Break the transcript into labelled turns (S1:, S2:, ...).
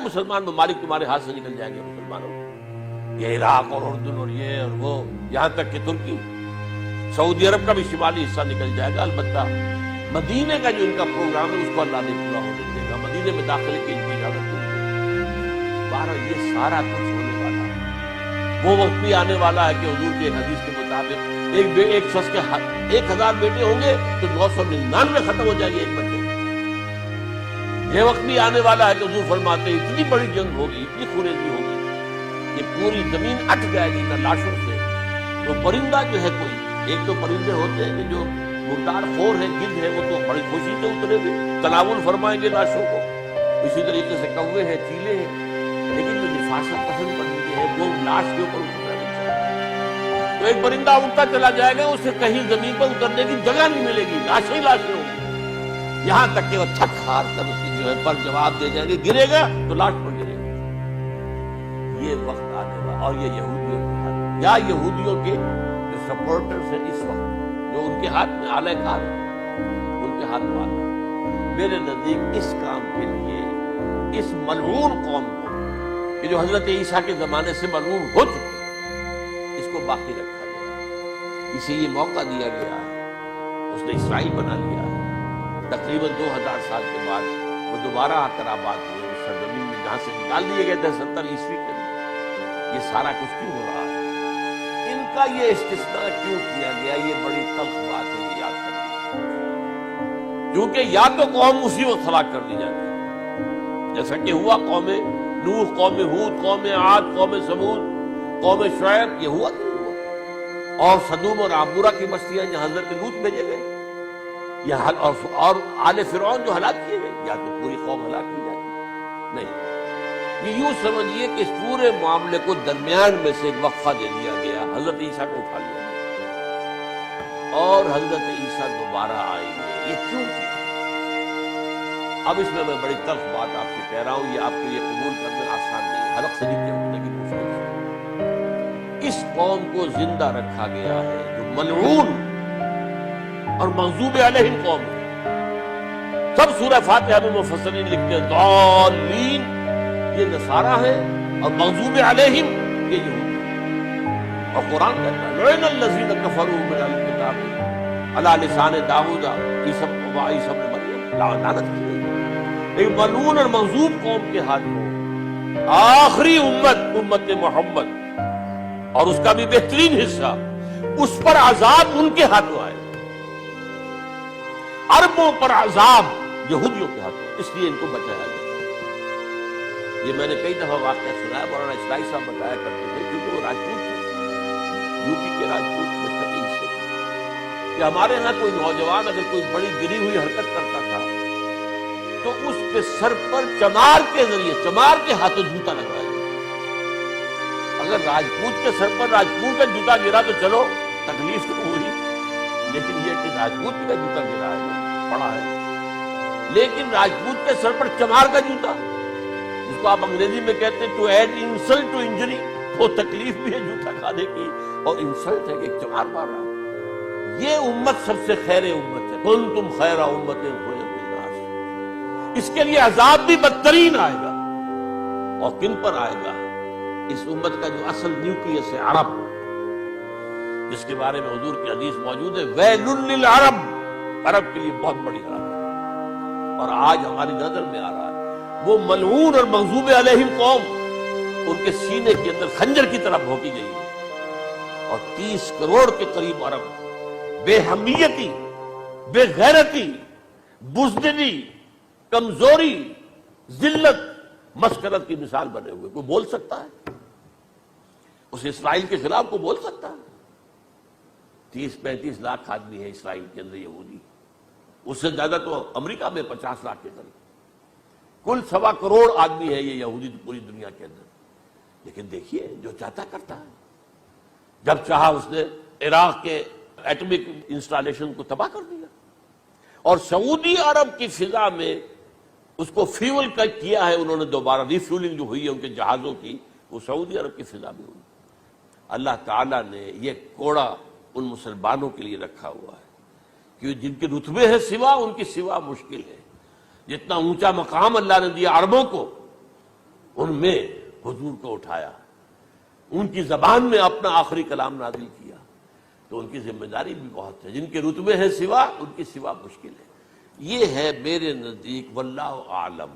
S1: مسلمان ممالک تمہارے ہاتھ سے نکل جائیں گے مسلمانوں، یہ عراق اور اردن اور یہ اور وہ، یہاں تک کہ ترکی، سعودی عرب کا بھی شمالی حصہ نکل جائے گا۔ البتہ مدینے کا جو ان کا پروگرام ہے اس کو اللہ نہیں پورا ہونے دے گا، مدینے میں داخلے کی ان کی اجازت نہیں دے گا۔ بہرحال یہ سارا کچھ ہونے والا ہے۔ وہ وقت بھی آنے والا ہے کہ حضور کی حدیث کے مطابق ایک شخص کے 1000 بیٹے ہوں گے تو 999 ختم ہو جائے گی ایک بچے۔ یہ وقت بھی آنے والا ہے کہ حضور فرماتے ہیں اتنی بڑی جنگ ہوگی، اتنی خوریزی ہوگی کہ پوری زمین اٹ جائے گی نہ لاشوں سے۔ تو پرندہ جو ہے کوئی، ایک تو پرندے ہوتے ہیں کہ جو مردار خور ہے، گدھ ہے، وہ تو بڑی خوشی سے اترے گے، تناول فرمائیں گے لاشوں کو۔ اسی طریقے سے کوے ہیں، چیلے ہیں، لیکن جو نفاست پسند پرندے ہیں وہ لاش کے اوپر اترنا نہیں چاہتے۔ تو ایک پرندہ اڑتا چلا جائے گا، اسے کہیں زمین پر اترنے کی جگہ نہیں ملے گی، لاشیں ہی لاشیں ہوں گی، یہاں تک کہ وہ تھک ہار کر اس کی جو ہے پر جواب دے جائیں گے، گرے گا تو لاش پر گرے گا۔ یہ وقت آنے والا، اور یہ یہودیوں کے ہاتھ، یا یہودیوں کے جو سپورٹرز ہیں اس وقت، جو ان کے ہاتھ میں آلہ کار ان کے ہاتھ میں آتا ہے، میرے نزدیک اس کام کے لیے اس ملعون قوم کو کہ جو حضرت عیسیٰ کے زمانے سے ملعون ہو چکے، اس کو باقی رکھا گیا، اسے یہ موقع دیا گیا ہے۔ اس نے اسرائیل بنا لیا ہے، تقریباً 2000 سال کے بعد وہ دوبارہ آ کر آباد ہوئے اس سرزمین میں جہاں سے نکال دیے گئے تھے 70 عیسوی کے اندر۔ یہ سارا کچھ کیوں ہو رہا ہے؟ ان کا یہ استثناء کیوں کیا گیا؟ یہ بڑی تلخ بات ہے، یہ یاد کرنا، کیونکہ یا تو قوم اسی وقت ہلاک کر دی جاتی ہے جیسا کہ ہوا قوم نوح، قوم ہود، قوم عاد، قوم ثمود، قوم شعیب، یہ ہوا کہ نہیں ہوا؟ اور سدوم اور عمورہ کی بستیاں جہاں حضرت لوط بھیجے گئے، اور آل فرعون جو ہلاک کیے گئے، یا تو پوری قوم ہلاک کی جاتی؟ نہیں، یہ یوں سمجھیے کہ اس پورے معاملے کو درمیان میں سے ایک وقفہ دے دیا گیا، حضرت عیسیٰ کو اٹھا لیا گیا اور حضرت عیسیٰ دوبارہ آئیں گے۔ یہ کیوں کیا؟ اب اس میں بڑی تلخ بات آپ سے کہہ رہا ہوں، یہ آپ کے لیے قبول کرنا آسان نہیں ہے، حلق سے نیچے اٹھنے کی مشکل سے۔ اس قوم کو زندہ رکھا گیا ہے جو ملعون اور مغضوب علیہم قوم ہے۔ سب سورہ فاتحہ میں مفسرین لکھتے ہیں ضالین، یہ نصارہ ہیں، اور مغضوب علیہم یہ یہودی۔ اور قرآن کہتا ہے لعن الذین کفروا من اہل الکتاب علی لسان داؤد عیسی ابن مریم، لعنت کی گئی۔ ایک ملعون اور مغضوب قوم کے ہاتھوں آخری امت محمد اور اس کا بھی بہترین حصہ، اس پر عذاب ان کے ہاتھوں آئے، عربوں پر عذاب یہودیوں کے ہاتھوں، اس لیے ان کو بچایا گیا۔ یہ میں نے کئی دفعہ واقعہ سنا ہے، مولانا اسلائی صاحب بتایا کرتے تھے، کیونکہ وہ راجپوت تھے، یو پی کے راجپوت مشرقی حصے کہ ہمارے ہاں کوئی نوجوان اگر کوئی بڑی گری ہوئی حرکت کرتا تھا تو اس کے سر پر چمار کے ذریعے، چمار کے ہاتھوں جوتا لگوایا گیا۔ اگر راجپوت کے سر پر راجپوت کا جوتا گرا تو چلو تکلیف تو ہوئی، لیکن یہ کہ راجپوت کا جوتا گرا ہے، پڑا ہے، لیکن راجپوت کے سر پر چمار کا جوتا، جس کو آپ انگریزی میں کہتے ہیں to add insult to injury, وہ تکلیف بھی ہے جوتا کھانے کی اور انسلٹ ہے کہ ایک چمار مار رہا۔ یہ امت سب سے خیر امت ہے، کنتم خیر امت اخرجت للناس۔ اس کے لیے عذاب بھی بدترین آئے گا، اور کن پر آئے گا؟ اس امت کا جو اصل نیوکلیس ہے عرب، جس کے بارے میں حضور کی حدیث موجود ہے ویل للعرب، عرب کے لیے بہت بڑی ہلاکت۔ اور آج ہماری نظر میں آ رہا ہے وہ ملعون اور مغضوب علیہم قوم، ان کے سینے کے اندر خنجر کی طرح بھونکی گئی ہے، اور 30 کروڑ کے قریب عرب بے حمیتی، بے غیرتی، بزدلی، کمزوری، ذلت، مسکنت کی مثال بنے ہوئے۔ کوئی بول سکتا ہے اس اسرائیل کے خلاف؟ کوئی بول سکتا ہے؟ 30-35 لاکھ آدمی ہے اسرائیل کے اندر یہودی، اس سے زیادہ تو امریکہ میں 50 لاکھ کے قریب، کل 1.25 کروڑ آدمی ہے یہ یہودی پوری دنیا کے اندر۔ لیکن دیکھیے جو چاہتا کرتا ہے، جب چاہا اس نے عراق کے ایٹمک انسٹالیشن کو تباہ کر دیا، اور سعودی عرب کی فضا میں اس کو فیول کیا ہے انہوں نے، دوبارہ ری فیولنگ جو ہوئی ہے ان کے جہازوں کی، وہ سعودی عرب کی فضا میں ہوئی۔ اللہ تعالیٰ نے یہ کوڑا ان مسلمانوں کے لیے رکھا ہوا ہے کہ جن کے رتبے ہیں سوا، ان کی سوا مشکل ہے۔ جتنا اونچا مقام اللہ نے دیا عربوں کو، ان میں حضور کو اٹھایا، ان کی زبان میں اپنا آخری کلام نازل کیا، تو ان کی ذمہ داری بھی بہت ہے۔ جن کے رتبے ہیں سوا، ان کی سوا مشکل ہے۔ یہ ہے میرے نزدیک واللہ اعلم